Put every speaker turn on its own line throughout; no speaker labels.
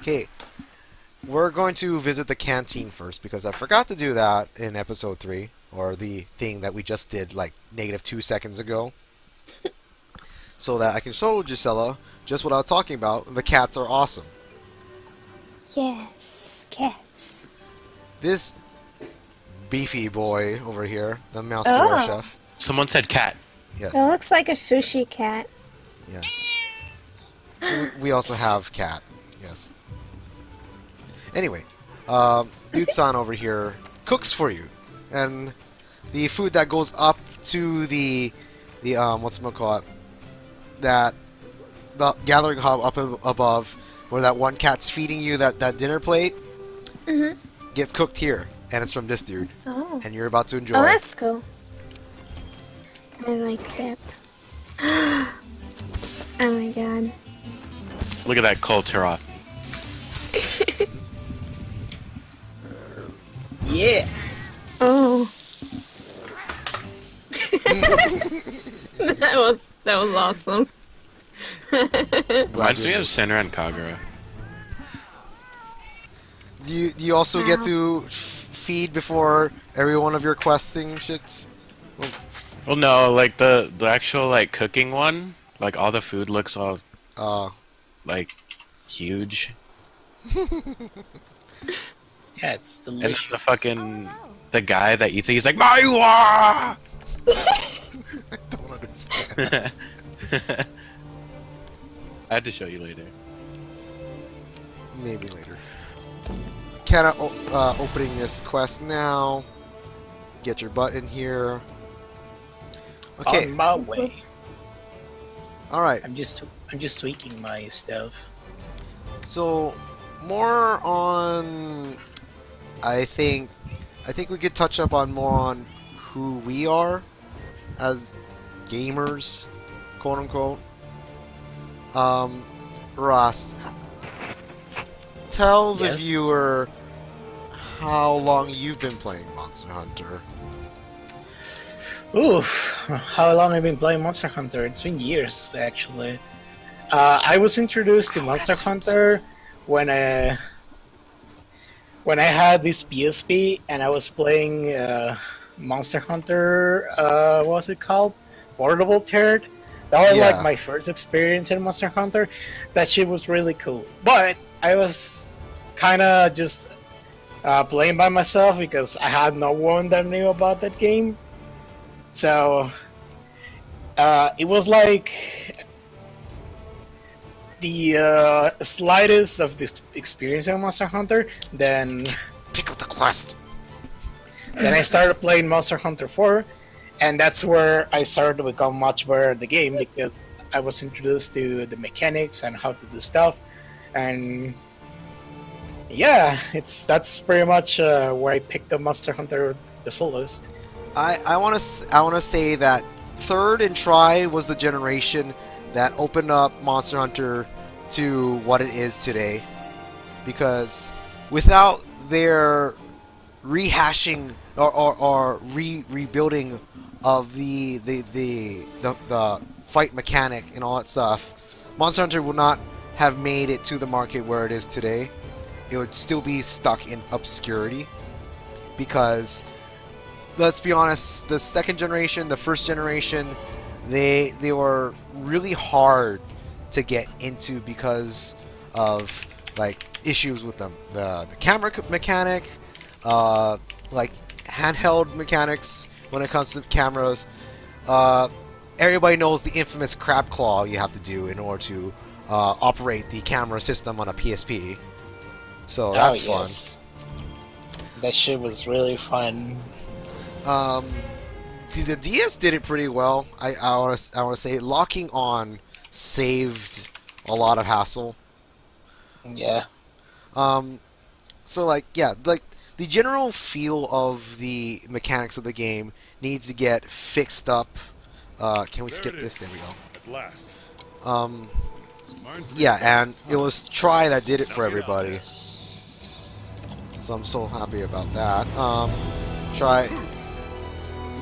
Okay, we're going to visit the canteen first because I forgot to do that in episode 3, or the thing that we just did like -2 seconds ago. So that I can show Gisela just what I was talking about. The cats are awesome.
Yes, cats.
This beefy boy over here, the mouse square
Oh,
chef.
Someone said cat.
it
Yes,
looks like a sushi cat.
yeah. We also have cat. Yes. Anyway, Dude-san over here cooks for you, and the food that goes up to the what's-it-called, that the gathering hub up above, where that one cat's feeding you that dinner plate, gets cooked here, and it's from this dude,
Oh.
and you're about to enjoy.
Oh, that's cool. I like that. Oh my god.
Look at that Kulve Taroth.
Yeah.
Oh. that was awesome.
Reminds me of Senra and Kagura.
Do you also get
Wow.
to feed before every one of your questing shits?
Well, no, like the actual like cooking one, like all the food looks all like huge,
Yeah, it's
and then
delicious.
the guy that eats it, he's like Maiwa.
I don't understand.
I had to show you later.
Maybe later. Kinda opening this quest now. Get your butt in here. Okay,
On my way.
alright.
I'm just tweaking my stuff.
So, more on... I think we could touch up on more on who we are as gamers, quote unquote. Rast, tell the
Yes?
viewer how long you've been playing Monster Hunter.
Oof, how long have I been playing Monster Hunter? It's been years, actually. I was introduced to Monster Hunter when I had this PSP and I was playing Monster Hunter. What was it called? Portable Third. That was
Yeah.
like my first experience in Monster Hunter. That shit was really cool. But I was kind of just playing by myself because I had no one that knew about that game. So it was like the slightest of this experience of Monster Hunter. Then
Pick up the quest.
I started playing Monster Hunter 4, and that's where I started to become much better at the game because I was introduced to the mechanics and how to do stuff, and yeah, that's pretty much where I picked up Monster Hunter the fullest.
I want to say that Third and Try was the generation that opened up Monster Hunter to what it is today, because without their rehashing or rebuilding of the fight mechanic and all that stuff, Monster Hunter would not have made it to the market where it is today. It would still be stuck in obscurity because, let's be honest, the second generation, the first generation, they were really hard to get into because of like issues with them. The camera mechanic, like handheld mechanics when it comes to cameras. Everybody knows the infamous crab claw you have to do in order to operate the camera system on a PSP. So that's fun.
That shit was really fun.
The DS did it pretty well. I want to say locking on saved a lot of hassle.
Yeah.
So like yeah, like the general feel of the mechanics of the game needs to get fixed up. Can we skip this? There we go.
At last.
Yeah, and it was Try that did it for everybody. So I'm so happy about that. Try.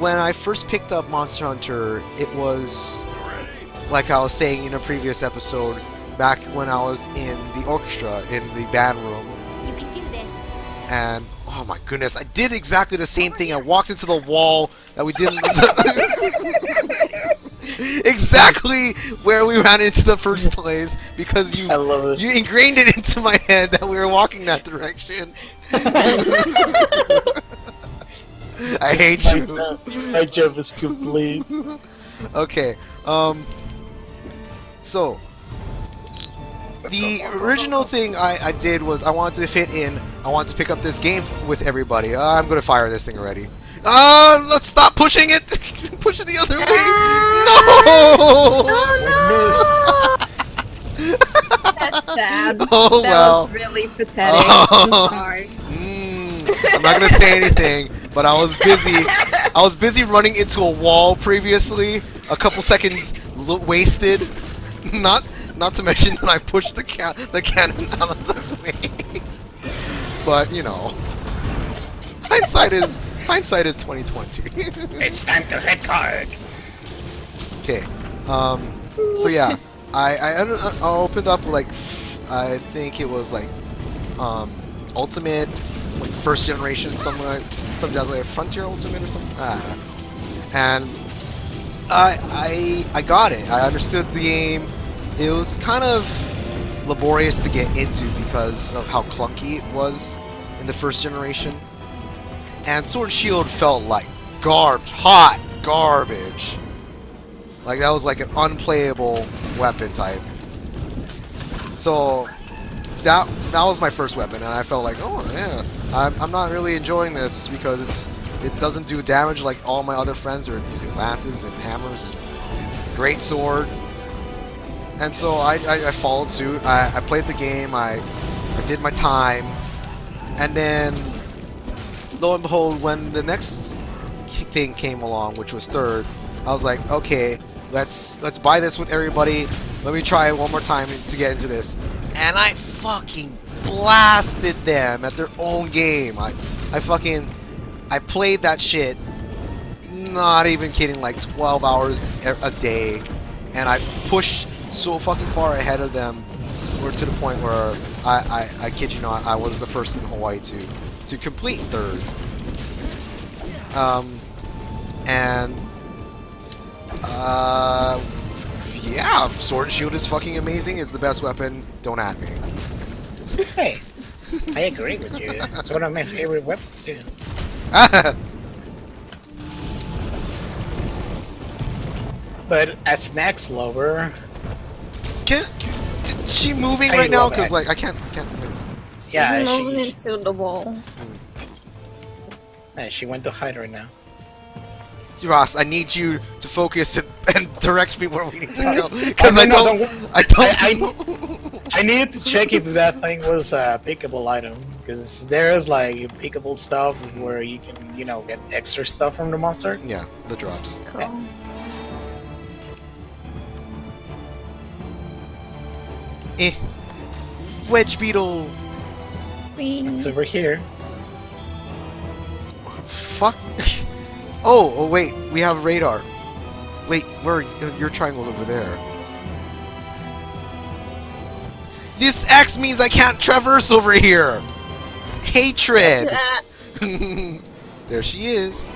When I first picked up Monster Hunter, it was, like I was saying in a previous episode, back when I was in the orchestra in the band room.
You can do this.
And oh my goodness, I did exactly the same thing. I walked into the wall that we didn't. Exactly where we ran into the first place because
I love it.
you ingrained it into my head that we were walking that direction. I hate you.
My job is complete.
Okay, so the original thing I did was I wanted to fit in. I wanted to pick up this game with everybody. I'm gonna fire this thing already. Let's stop pushing it. Push it the other way. No.
That's sad.
Oh,
that
well.
was really pathetic. I'm sorry.
I'm not gonna say anything, but I was busy. I was busy running into a wall previously. A couple seconds wasted. Not to mention that I pushed the cannon out of the way. But you know, hindsight is 2020.
It's time to hit hard.
Okay. So yeah, I opened up like I think it was like Ultimate, like first generation, something like Frontier Ultimate or something. I don't know. And I got it. I understood the game. It was kind of laborious to get into because of how clunky it was in the first generation. And Sword and Shield felt like hot garbage. Like that was like an unplayable weapon type. So that was my first weapon, and I felt like, oh yeah, I'm not really enjoying this because it doesn't do damage like all my other friends are using lances and hammers and great sword. And so I followed suit. I played the game. I did my time, and then lo and behold, when the next thing came along, which was third, I was like, okay, let's buy this with everybody. Let me try it one more time to get into this. And I fucking blasted them at their own game. I played that shit, not even kidding, like 12 hours a day, and I pushed so fucking far ahead of them, or to the point where I kid you not, I was the first in Hawaii to complete third. Yeah, Sword and Shield is fucking amazing. It's the best weapon. Don't at me.
Hey, I agree with you. It's one of my favorite weapons too. But as next lover,
Is she moving
I
right now?
love
Because like I
axes.
can't.
She's
Yeah,
moving
she-
into the wall.
she went to hide right now.
Ross, I need you to focus and direct me where we need to go.
Oh,
Because
no,
I
no,
don't.
don't-
I don't.
I needed to check if that thing was a pickable item, because there's like pickable stuff where you can, get extra stuff from the monster.
Yeah, the drops.
Cool.
Wedge beetle.
It's over here.
Fuck. Oh, wait, we have radar. Wait, where your triangle's over there. This X means I can't traverse over here. Hatred. There she is.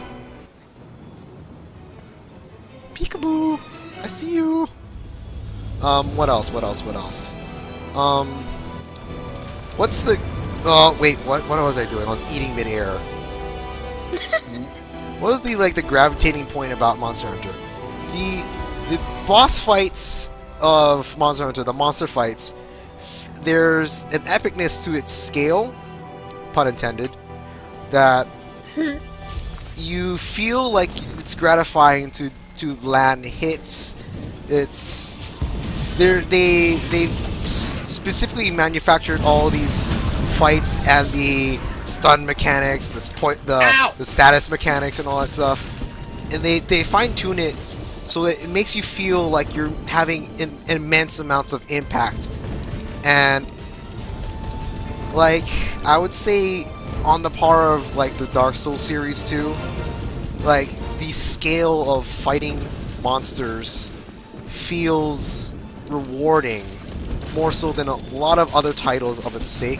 Peekaboo. I see you. What else? What's the... Oh, wait, what was I doing? I was eating midair. What was the gravitating point about Monster Hunter? The boss fights of Monster Hunter, the monster fights, there's an epicness to its scale, pun intended, that you feel like it's gratifying to land hits. They've specifically manufactured all these fights and the stun mechanics, the status mechanics, and all that stuff, and they fine tune it so that it makes you feel like you're having immense amounts of impact, and I would say on the par of the Dark Souls series too. The scale of fighting monsters feels rewarding more so than a lot of other titles of its sake,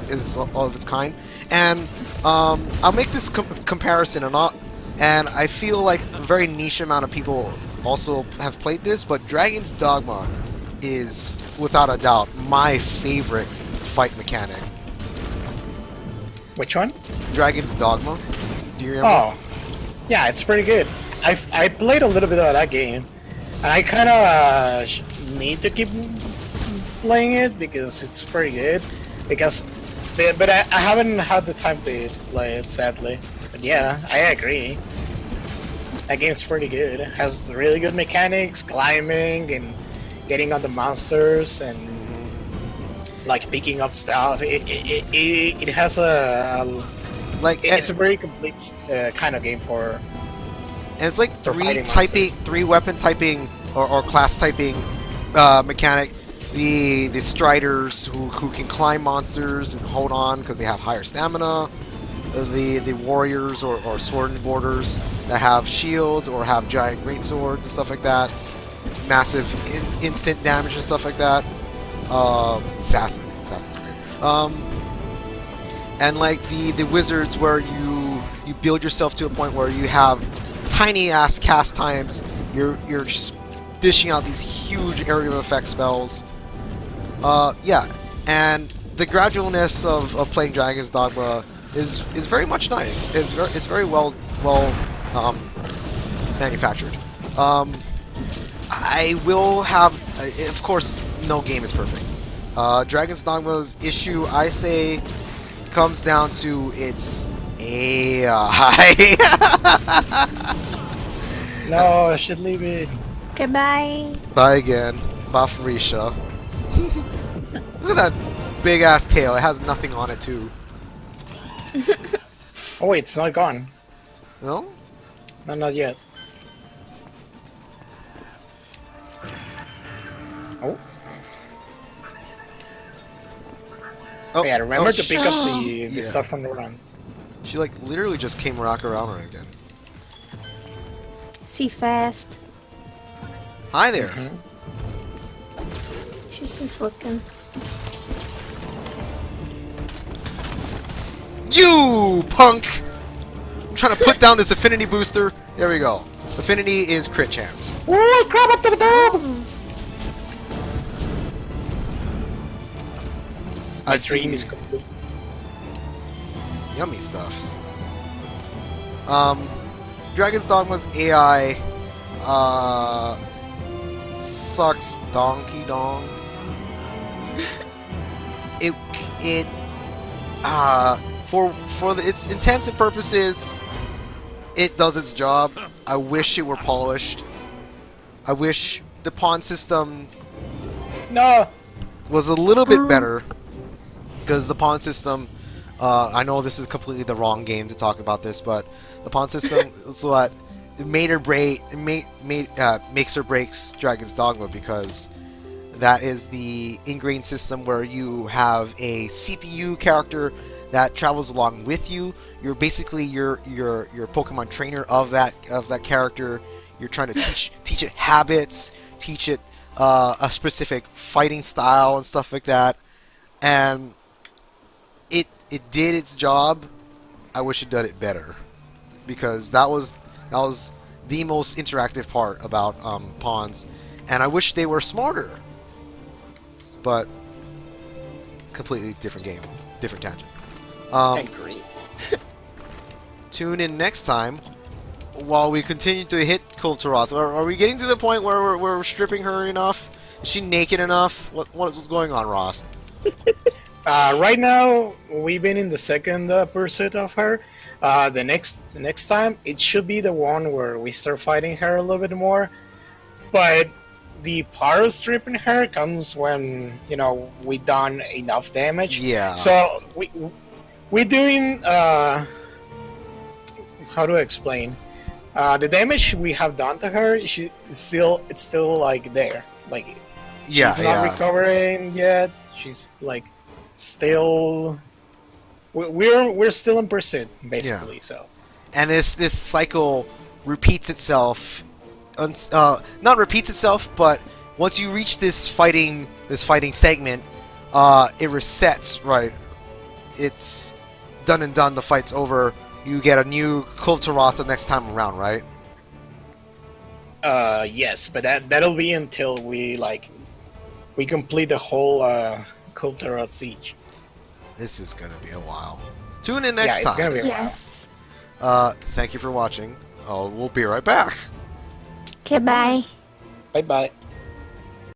of its kind. And I'll make this comparison, and I feel like a very niche amount of people also have played this, but Dragon's Dogma is, without a doubt, my favorite fight mechanic.
Which one?
Dragon's Dogma. Do you remember?
Oh, yeah, it's pretty good. I played a little bit of that game, and I kind of need to keep playing it because it's pretty good. But I haven't had the time to play it, sadly. But yeah, I agree. That game's pretty good. It has really good mechanics, climbing and getting on the monsters and like picking up stuff. It has it's a very complete kind of game for.
And it's like three weapon typing or class typing mechanic. The Striders who can climb monsters and hold on because they have higher stamina. The warriors or sword and boarders that have shields or have giant great swords and stuff like that. Massive instant damage and stuff like that. Assassin's great. And like the wizards where you build yourself to a point where you have tiny ass cast times. You're just dishing out these huge area of effect spells. Yeah, and the gradualness of playing Dragon's Dogma is very much nice. It's very well manufactured. I will have, of course, no game is perfect. Dragon's Dogma's issue, I say, comes down to its AI.
No, I should leave it.
Goodbye.
Bye again. Bafarisha. Look at that big ass tail. It has nothing on it too.
Oh wait, it's not gone.
No?
No, not yet. Oh.
Oh
Yeah, remember to pick up the
Yeah.
stuff from the run.
She like literally just came rock around her again.
See fast.
Hi there.
Mhm.
She's just looking.
You punk! I'm trying to put down this affinity booster. There we go. Affinity is crit chance.
Oh, crab up to the top!
I
My
see.
dream is complete.
Yummy stuffs. Dragon's Dogma's AI sucks donkey dong. For its intents and purposes, it does its job. I wish it were polished. I wish the pawn system
No!
was a little bit better, because the pawn system, I know this is completely the wrong game to talk about this, but the pawn system is what makes or breaks Dragon's Dogma, because that is the ingrained system where you have a CPU character that travels along with you. You're basically your Pokemon trainer of that character. You're trying to teach it habits, teach it a specific fighting style and stuff like that. And it did its job. I wish it did it better, because that was the most interactive part about pawns, and I wish they were smarter. But completely different game, different tangent.
I agree.
Tune in next time while we continue to hit Kulve Taroth. Are we getting to the point where we're stripping her enough? Is she naked enough? What's going on, Rast?
Right now, we've been in the second pursuit of her. The next time, it should be the one where we start fighting her a little bit more. But the part of stripping her comes when we done enough damage.
Yeah.
So we're doing how do I explain? The damage we have done to her, it's still like there. Like
Yeah,
she's not
yeah.
recovering yet. She's like still. We're still in pursuit, basically.
Yeah.
So.
And this cycle repeats itself. Not repeats itself, but once you reach this fighting segment, it resets, right? It's done and done, the fight's over. You get a new Kulve Taroth the next time around, right?
Yes, but that'll be until we complete the whole Kulve Taroth siege.
This is gonna be a while. Tune in next
Yeah, it's
time.
gonna be a while.
Yes.
Thank you for watching. We'll be right back.
Okay, bye.
Bye bye.